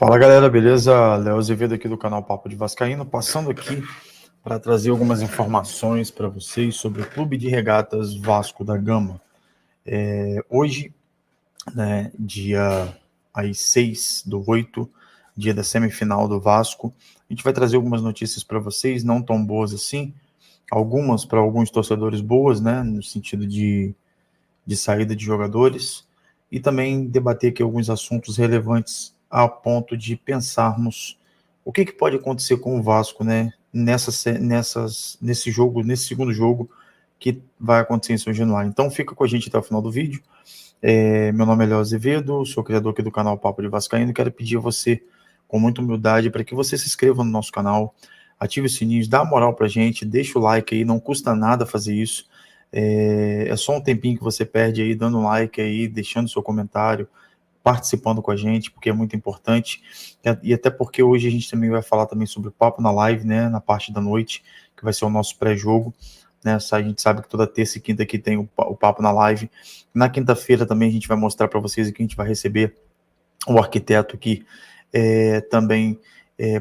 Fala galera, beleza? Léo Azevedo aqui do canal Papo de Vascaíno, passando aqui para trazer algumas informações para vocês sobre o Clube de Regatas Vasco da Gama. Hoje, né, dia aí 6/8, dia da semifinal do Vasco, a gente vai trazer algumas notícias para vocês, não tão boas assim, algumas para alguns torcedores boas, né, no sentido de saída de jogadores, e também debater aqui alguns assuntos relevantes a ponto de pensarmos o que pode acontecer com o Vasco, né, nesse jogo, nesse segundo jogo que vai acontecer em São Januário. Então fica com a gente até o final do vídeo. Meu nome é Léo Azevedo, sou criador aqui do canal Papo de Vascaíno, e quero pedir a você, com muita humildade, para que você se inscreva no nosso canal, ative o sininho, dá moral pra gente, deixa o like aí, não custa nada fazer isso. É só um tempinho que você perde aí, dando like aí, deixando seu comentário, participando com a gente, porque é muito importante, e até porque hoje a gente também vai falar também sobre o Papo na Live, né, na parte da noite, que vai ser o nosso pré-jogo, né, a gente sabe que toda terça e quinta aqui tem o Papo na Live. Na quinta-feira também a gente vai mostrar para vocês aqui, a gente vai receber o arquiteto aqui, também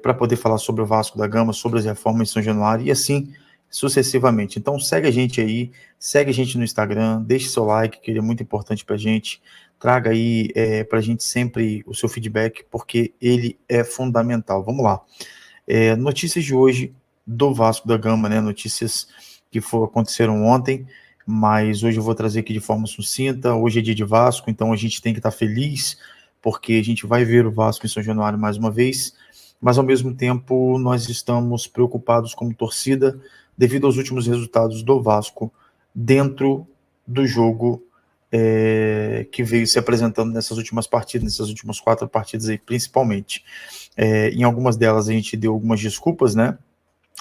para poder falar sobre o Vasco da Gama, sobre as reformas em São Januário, e assim sucessivamente. Então segue a gente aí, segue a gente no Instagram, deixe seu like, que ele é muito importante para a gente, traga aí para a gente sempre o seu feedback, porque ele é fundamental. Vamos lá. Notícias de hoje do Vasco da Gama, né? Notícias que aconteceram ontem, mas hoje eu vou trazer aqui de forma sucinta. Hoje é dia de Vasco, então a gente tem que estar feliz, porque a gente vai ver o Vasco em São Januário mais uma vez, mas ao mesmo tempo nós estamos preocupados como torcida devido aos últimos resultados do Vasco dentro do jogo que veio se apresentando nessas últimas partidas, nessas últimas 4 partidas aí, principalmente. Em algumas delas a gente deu algumas desculpas, né?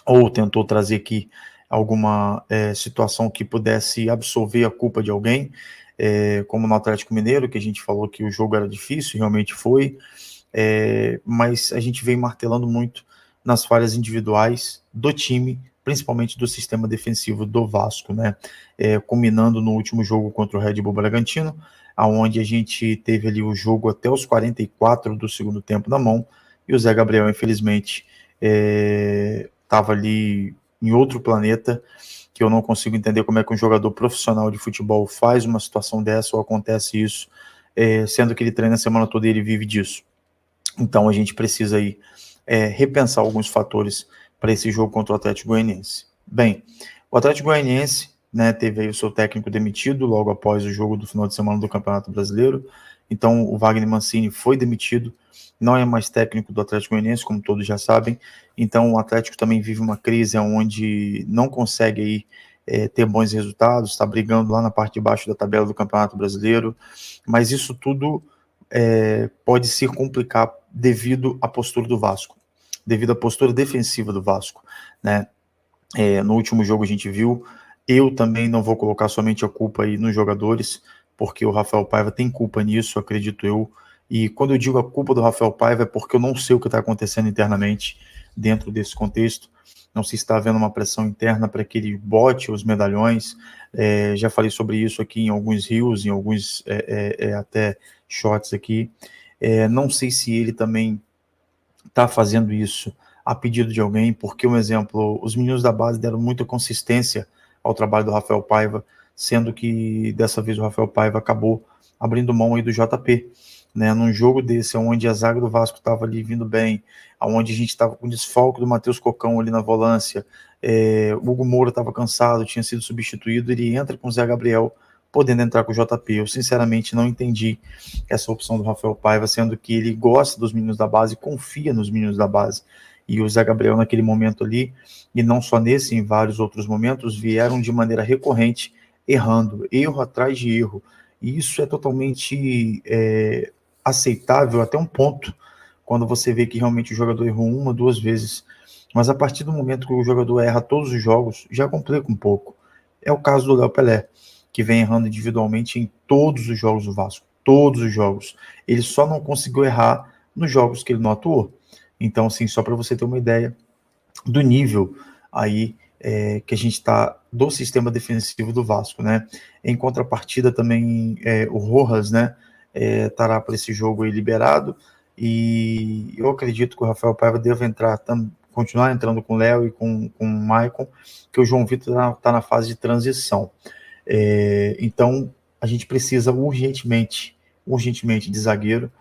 Ou tentou trazer aqui alguma situação que pudesse absolver a culpa de alguém, como no Atlético Mineiro, que a gente falou que o jogo era difícil, realmente foi, mas a gente vem martelando muito nas falhas individuais do time, principalmente do sistema defensivo do Vasco, né? Culminando no último jogo contra o Red Bull Bragantino, aonde a gente teve ali o jogo até os 44 do segundo tempo na mão, e o Zé Gabriel, infelizmente, estava ali em outro planeta, que eu não consigo entender como é que um jogador profissional de futebol faz uma situação dessa ou acontece isso, sendo que ele treina a semana toda e ele vive disso. Então a gente precisa aí repensar alguns fatores para esse jogo contra o Atlético Goianiense. Bem, o Atlético Goianiense, né, teve aí o seu técnico demitido logo após o jogo do final de semana do Campeonato Brasileiro. Então o Wagner Mancini foi demitido, não é mais técnico do Atlético Goianiense, como todos já sabem. Então o Atlético também vive uma crise onde não consegue aí ter bons resultados, está brigando lá na parte de baixo da tabela do Campeonato Brasileiro, mas isso tudo pode se complicar devido à postura do Vasco, devido à postura defensiva do Vasco, né? No último jogo a gente viu, eu também não vou colocar somente a culpa aí nos jogadores, porque o Rafael Paiva tem culpa nisso, acredito eu, e quando eu digo a culpa do Rafael Paiva é porque eu não sei o que está acontecendo internamente dentro desse contexto, não sei se está havendo uma pressão interna para que ele bote os medalhões, já falei sobre isso aqui em alguns reels, em alguns até shots aqui, não sei se ele também está fazendo isso a pedido de alguém, porque, um exemplo, os meninos da base deram muita consistência ao trabalho do Rafael Paiva, sendo que dessa vez o Rafael Paiva acabou abrindo mão aí do JP, né, num jogo desse, onde a zaga do Vasco estava ali vindo bem, onde a gente estava com desfalque do Matheus Cocão ali na volância, o Hugo Moura estava cansado, tinha sido substituído, ele entra com o Zé Gabriel, podendo entrar com o JP. Eu sinceramente não entendi essa opção do Rafael Paiva, sendo que ele gosta dos meninos da base, confia nos meninos da base, e o Zé Gabriel naquele momento ali, e não só nesse, em vários outros momentos, vieram de maneira recorrente, errando, erro atrás de erro, e isso é totalmente aceitável até um ponto, quando você vê que realmente o jogador errou 1, 2 vezes, mas a partir do momento que o jogador erra todos os jogos, já complica um pouco. É o caso do Léo Pelé, que vem errando individualmente em todos os jogos do Vasco, todos os jogos. Ele só não conseguiu errar nos jogos que ele não atuou. Então, assim, só para você ter uma ideia do nível aí que a gente está do sistema defensivo do Vasco, né? Em contrapartida também o Rojas, né, estará para esse jogo aí liberado, e eu acredito que o Rafael Paiva deva continuar entrando com o Léo e com o Maicon, que o João Vitor está na fase de transição. Então, a gente precisa urgentemente de zagueiro,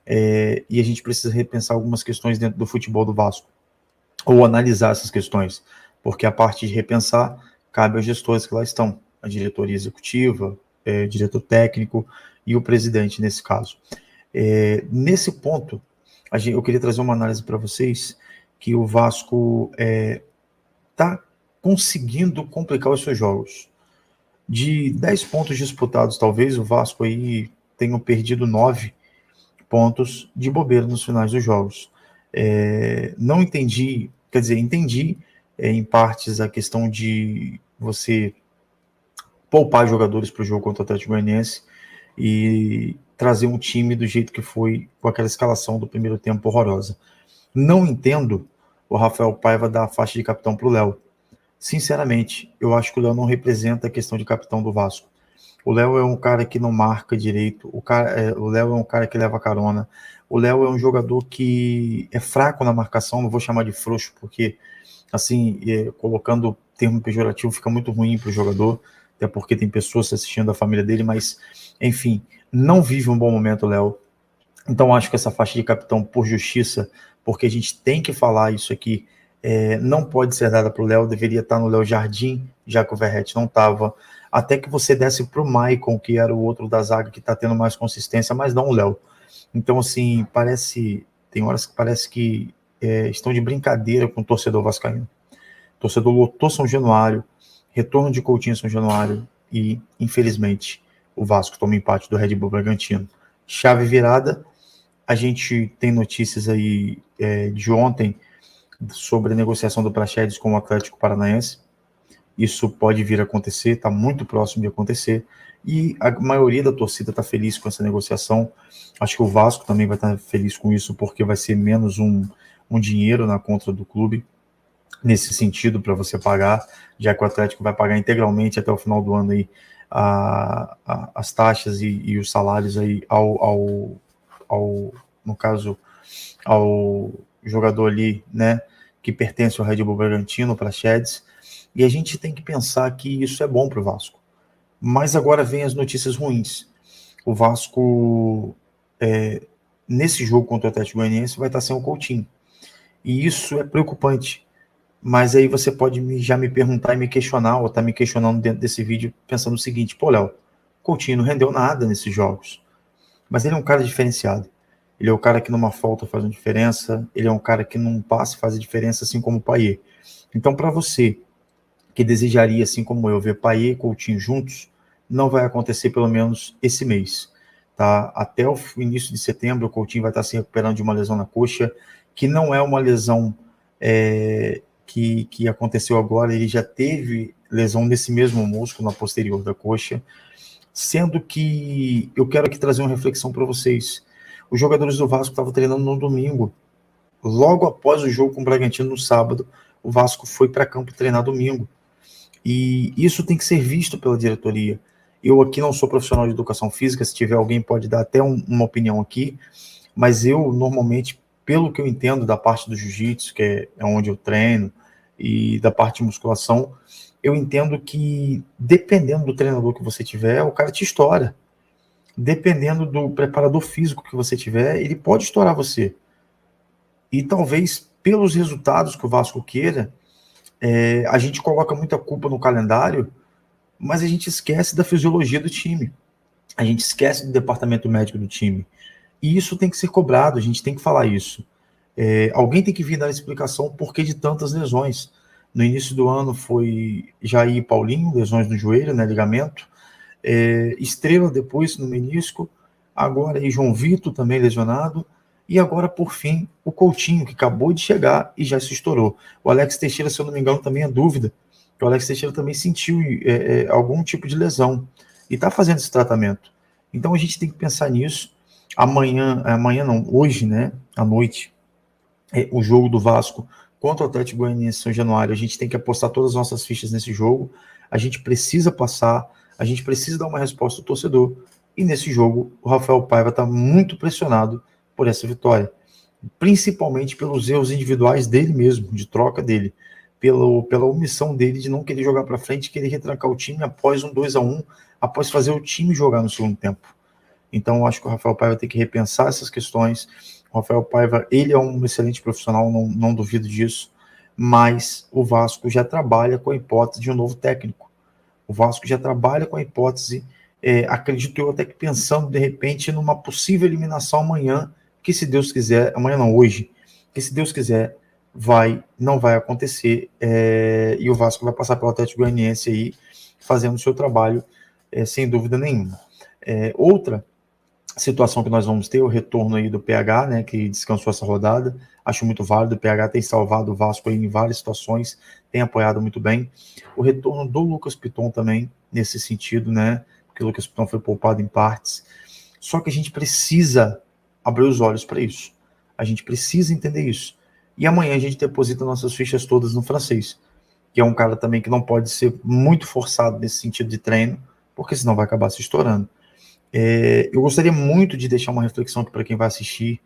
e a gente precisa repensar algumas questões dentro do futebol do Vasco, ou analisar essas questões, porque a parte de repensar cabe aos gestores que lá estão, a diretoria executiva, diretor técnico e o presidente nesse caso. Nesse ponto, eu queria trazer uma análise para vocês que o Vasco está conseguindo complicar os seus jogos. De 10 pontos disputados, talvez o Vasco aí tenha perdido 9 pontos de bobeira nos finais dos jogos. Não entendi, quer dizer, entendi em partes a questão de você poupar jogadores para o jogo contra o Atlético Goianiense e trazer um time do jeito que foi, com aquela escalação do primeiro tempo horrorosa. Não entendo o Rafael Paiva dar a faixa de capitão para o Léo. Sinceramente, eu acho que o Léo não representa a questão de capitão do Vasco. O Léo é um cara que não marca direito, o Léo é um cara que leva carona, o Léo é um jogador que é fraco na marcação, não vou chamar de frouxo, porque, assim, colocando termo pejorativo fica muito ruim para o jogador, até porque tem pessoas assistindo a família dele, mas, enfim, não vive um bom momento o Léo. Então, acho que essa faixa de capitão, por justiça, porque a gente tem que falar isso aqui, não pode ser dada para o Léo, deveria estar no Léo Jardim, já que o Verratti não estava, até que você desse para o Maicon, que era o outro da zaga que está tendo mais consistência, mas não o Léo. Então, assim, tem horas que parece que estão de brincadeira com o torcedor vascaíno. O torcedor lotou São Januário, retorno de Coutinho São Januário, e, infelizmente, o Vasco toma empate do Red Bull Bragantino. Chave virada, a gente tem notícias aí de ontem sobre a negociação do Praxedes com o Atlético Paranaense. Isso pode vir a acontecer, está muito próximo de acontecer, e a maioria da torcida está feliz com essa negociação. Acho que o Vasco também vai estar feliz com isso, porque vai ser menos um dinheiro na conta do clube, nesse sentido, para você pagar, já que o Atlético vai pagar integralmente até o final do ano aí, as taxas e os salários aí no caso, ao jogador ali, né, que pertence ao Red Bull Bragantino, para Praxedes. E a gente tem que pensar que isso é bom para o Vasco. Mas agora vem as notícias ruins. O Vasco, nesse jogo contra o Atlético Goianiense, vai estar sem o Coutinho. E isso é preocupante. Mas aí você pode já me perguntar e me questionar, ou tá me questionando dentro desse vídeo, pensando o seguinte: pô, Léo, Coutinho não rendeu nada nesses jogos. Mas ele é um cara diferenciado. Ele é um cara que numa falta faz uma diferença, ele é um cara que num passe faz a diferença, assim como o Payet. Então, para você que desejaria, assim como eu, ver Payet e Coutinho juntos, não vai acontecer pelo menos esse mês. Tá? Até o início de setembro, o Coutinho vai estar se recuperando de uma lesão na coxa, que não é uma lesão que aconteceu agora, ele já teve lesão nesse mesmo músculo, na posterior da coxa, sendo que eu quero aqui trazer uma reflexão para vocês. Os jogadores do Vasco estavam treinando no domingo, logo após o jogo com o Bragantino no sábado, o Vasco foi para campo treinar domingo. E isso tem que ser visto pela diretoria. Eu aqui não sou profissional de educação física, se tiver alguém pode dar até uma opinião aqui, mas eu normalmente, pelo que eu entendo da parte do jiu-jitsu, que é onde eu treino, e da parte de musculação, eu entendo que dependendo do treinador que você tiver, o cara te estoura. Dependendo do preparador físico que você tiver, ele pode estourar você. E talvez pelos resultados que o Vasco queira, a gente coloca muita culpa no calendário, mas a gente esquece da fisiologia do time. A gente esquece do departamento médico do time. E isso tem que ser cobrado, a gente tem que falar isso. Alguém tem que vir dar explicação por que de tantas lesões. No início do ano foi Jair e Paulinho, lesões no joelho, né, ligamento. Estrela depois no menisco. Agora aí João Vitor também lesionado. E agora, por fim, o Coutinho, que acabou de chegar e já se estourou. O Alex Teixeira, se eu não me engano, também é dúvida. O Alex Teixeira também sentiu algum tipo de lesão e está fazendo esse tratamento. Então a gente tem que pensar nisso. Amanhã não, hoje, né, à noite, o jogo do Vasco contra o Atlético Goianiense São Januário. A gente tem que apostar todas as nossas fichas nesse jogo. A gente precisa passar, a gente precisa dar uma resposta ao torcedor. E nesse jogo, o Rafael Paiva está muito pressionado por essa vitória, principalmente pelos erros individuais dele mesmo, de troca dele, pela omissão dele de não querer jogar para frente, querer retrancar o time após um 2-1, após fazer o time jogar no segundo tempo. Então, eu acho que o Rafael Paiva tem que repensar essas questões. O Rafael Paiva, ele é um excelente profissional, não duvido disso, mas o Vasco já trabalha com a hipótese de um novo técnico. O Vasco já trabalha com a hipótese, acredito eu, até que pensando, de repente, numa possível eliminação amanhã, que se Deus quiser, amanhã não, hoje, que se Deus quiser, não vai acontecer, e o Vasco vai passar pelo Atlético Goianiense aí, fazendo o seu trabalho, sem dúvida nenhuma. Outra situação que nós vamos ter, o retorno aí do PH, né, que descansou essa rodada, acho muito válido, o PH tem salvado o Vasco aí em várias situações, tem apoiado muito bem. O retorno do Lucas Piton também, nesse sentido, né, porque o Lucas Piton foi poupado em partes, só que a gente precisa abrir os olhos para isso, a gente precisa entender isso, e amanhã a gente deposita nossas fichas todas no francês, que é um cara também que não pode ser muito forçado nesse sentido de treino, porque senão vai acabar se estourando. Eu gostaria muito de deixar uma reflexão aqui para quem vai assistir,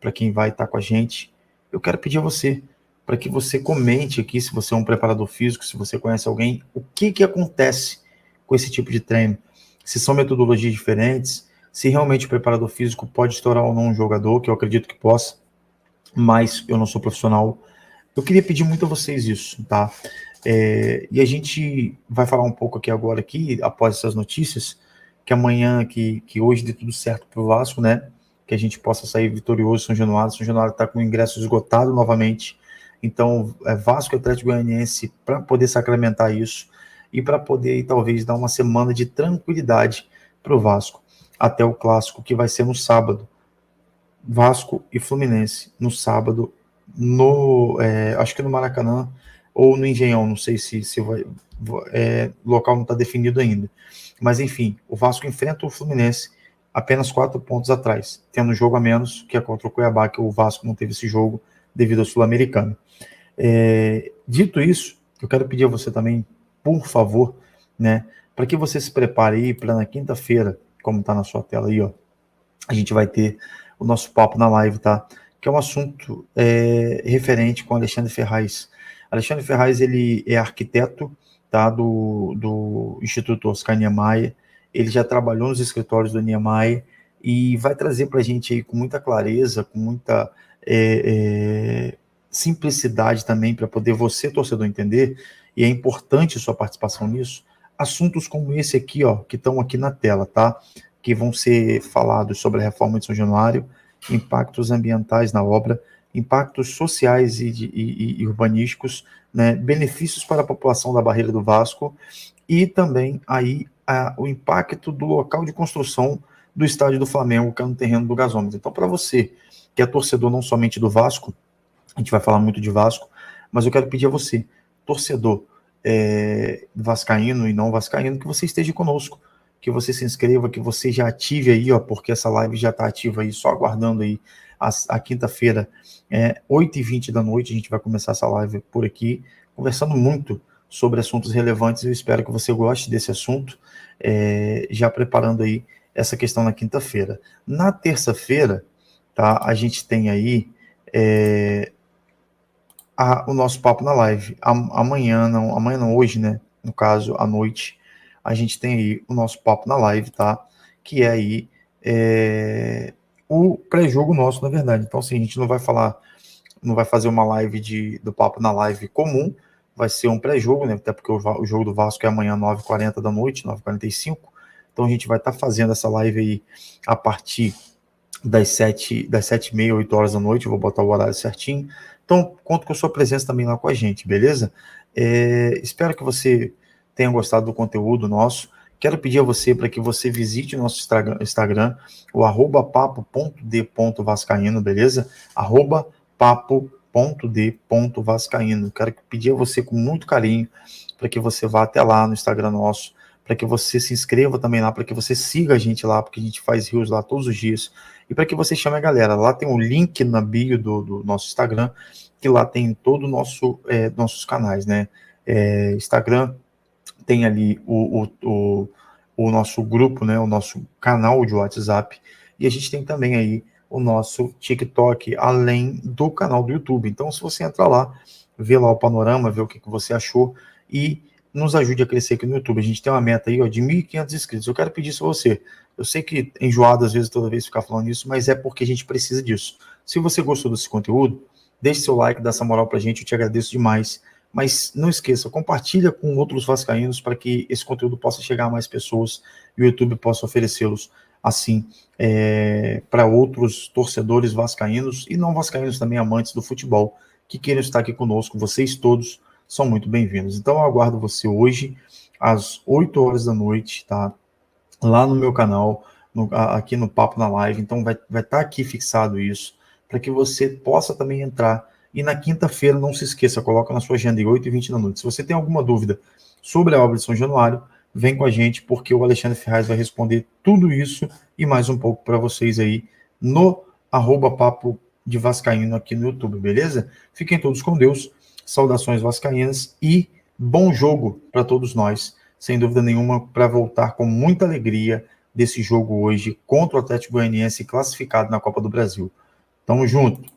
para quem vai estar com a gente. Eu quero pedir a você, para que você comente aqui, se você é um preparador físico, se você conhece alguém, o que acontece com esse tipo de treino. Se são metodologias diferentes, se realmente o preparador físico pode estourar ou não um jogador, que eu acredito que possa, mas eu não sou profissional. Eu queria pedir muito a vocês isso, tá? E a gente vai falar um pouco aqui agora, após essas notícias, que amanhã, que hoje dê tudo certo para o Vasco, né? Que a gente possa sair vitorioso São Januário. São Januário está com o ingresso esgotado novamente. Então, Vasco e Atlético Goianiense, para poder sacramentar isso e para poder, talvez, dar uma semana de tranquilidade para o Vasco, até o clássico que vai ser no sábado. Vasco e Fluminense, no sábado, acho que no Maracanã ou no Engenhão, não sei se vai, o local não está definido ainda. Mas, enfim, o Vasco enfrenta o Fluminense apenas 4 pontos atrás, tendo um jogo a menos, que é contra o Cuiabá, que o Vasco não teve esse jogo devido ao Sul-Americano. Dito isso, eu quero pedir a você também, por favor, né, para que você se prepare aí para na quinta-feira, como está na sua tela aí, ó, a gente vai ter o nosso papo na live, tá? Que é um assunto referente com Alexandre Ferraz. Alexandre Ferraz, ele é arquiteto, tá, do Instituto Oscar Niemeyer. Ele já trabalhou nos escritórios do Niemeyer e vai trazer para a gente aí com muita clareza, com muita simplicidade também, para poder você, torcedor, entender, e é importante sua participação nisso, assuntos como esse aqui, ó, que estão aqui na tela, tá? Que vão ser falados sobre a reforma de São Januário, impactos ambientais na obra, impactos sociais e urbanísticos, né, benefícios para a população da Barreira do Vasco e também aí o impacto do local de construção do estádio do Flamengo, que é no terreno do gasômetro. Então, para você que é torcedor não somente do Vasco, a gente vai falar muito de Vasco, mas eu quero pedir a você, torcedor vascaíno e não vascaíno, que você esteja conosco, que você se inscreva, que você já ative aí, ó, porque essa live já está ativa aí, só aguardando aí a quinta-feira, 8h20 da noite, a gente vai começar essa live por aqui, conversando muito sobre assuntos relevantes. Eu espero que você goste desse assunto, já preparando aí essa questão na quinta-feira. Na terça-feira, tá, a gente tem aí o nosso papo na live. Amanhã não, hoje, né, no caso, à noite, a gente tem aí o nosso papo na live, tá? Que é aí o pré-jogo nosso, na verdade. Então, assim, a gente não vai fazer uma live do papo na live comum, vai ser um pré-jogo, né? Até porque o jogo do Vasco é amanhã, 9h40 da noite, 9h45. Então, a gente vai estar fazendo essa live aí a partir das 7h30, 8h da noite. Eu vou botar o horário certinho. Então, conto com a sua presença também lá com a gente, beleza? Espero que você tenha gostado do conteúdo nosso. Quero pedir a você para que você visite o nosso Instagram, o @papo.d.vascaíno, beleza? @papo.d.vascaíno. Quero pedir a você com muito carinho para que você vá até lá no Instagram nosso, para que você se inscreva também lá, para que você siga a gente lá, porque a gente faz reels lá todos os dias, e para que você chame a galera. Lá tem um link na bio do nosso Instagram, que lá tem todo o nossos canais, né? Instagram, tem ali o nosso grupo, né? O nosso canal de WhatsApp, e a gente tem também aí o nosso TikTok, além do canal do YouTube. Então, se você entrar lá, vê lá o panorama, vê o que você achou e nos ajude a crescer aqui no YouTube. A gente tem uma meta aí, ó, de 1.500 inscritos. Eu quero pedir isso a você. Eu sei que é enjoado às vezes, toda vez ficar falando isso, mas é porque a gente precisa disso. Se você gostou desse conteúdo, deixe seu like, dá essa moral pra gente, eu te agradeço demais. Mas não esqueça, compartilha com outros vascaínos para que esse conteúdo possa chegar a mais pessoas e o YouTube possa oferecê-los assim para outros torcedores vascaínos e não vascaínos também, amantes do futebol, que queiram estar aqui conosco. Vocês todos são muito bem-vindos. Então eu aguardo você hoje às 8 horas da noite, tá? Lá no meu canal, aqui no Papo na Live. Então vai estar aqui fixado isso, para que você possa também entrar. E na quinta-feira, não se esqueça, coloca na sua agenda de 8h20 da noite. Se você tem alguma dúvida sobre a obra de São Januário, vem com a gente, porque o Alexandre Ferraz vai responder tudo isso e mais um pouco para vocês aí no @papo de Vascaíno aqui no YouTube, beleza? Fiquem todos com Deus, saudações vascaínas e bom jogo para todos nós, sem dúvida nenhuma, para voltar com muita alegria desse jogo hoje contra o Atlético Goianiense classificado na Copa do Brasil. Tamo junto!